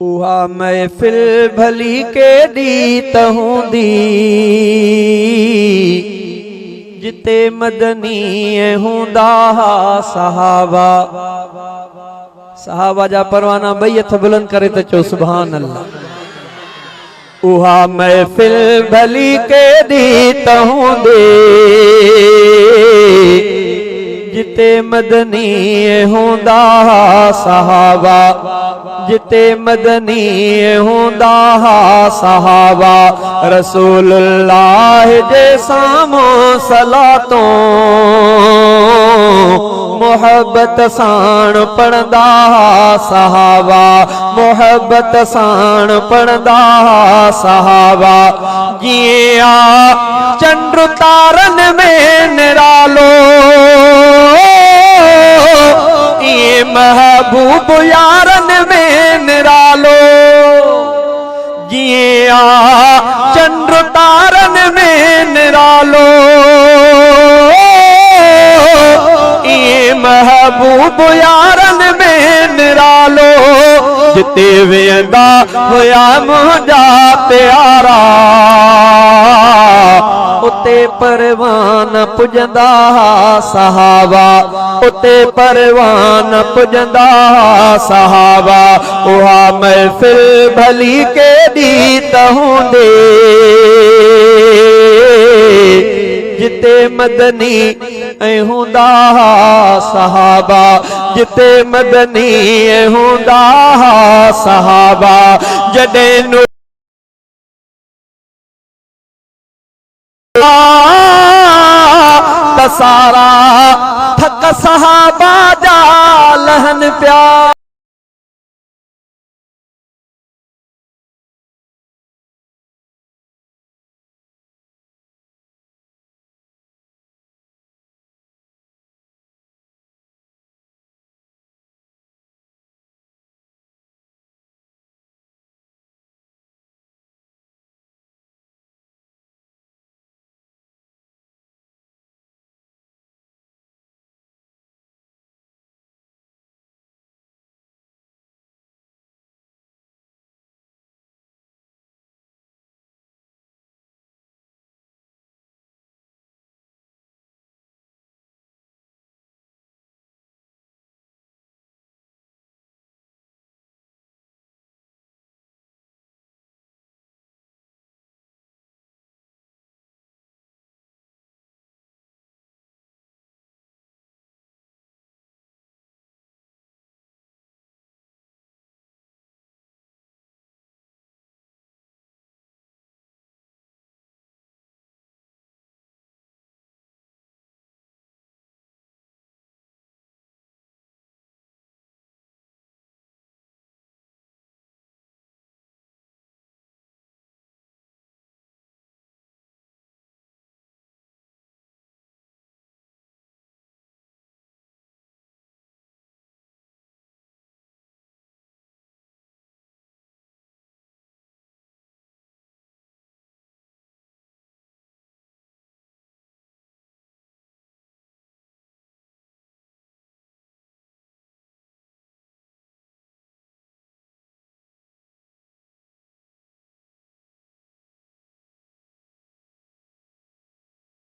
उहा महफिल भली केडी तहूंदी जिते मदनी हूंदा सहाबा। सहाबा जा परवाना ॿई हथ बुलंद करे त चओ सुभान अल्लाह। उहा महफिल भली केडी तहूंदी जिते मदनी हूंदा सहाबा, जिते मदनी हूंदा सहाबा। रसूलुल्लाह जे साम्हूं सलातों मोहब्बत साण पढ़ंदा सहाबा, मोहब्बत साण पढ़ंदा सहाबा। जिया चंड तारन में निरालो ये महबूब यारन में निरालो। जिया चंड तारन में निरालो ये महबूब यारन में निरालो। जिते वेंदा हुया मुंहिंजा प्यारा उते परवान पुजंदा सहाबा, उते परवान पुजंदा सहाबा। उहा महफिल भली केडी तहूंदी जिते मदनी हूंदा सहाबा, जिते मदनी हूंदा सहाबा। जॾहिं सारा थक सहाबा जा लहन प्या।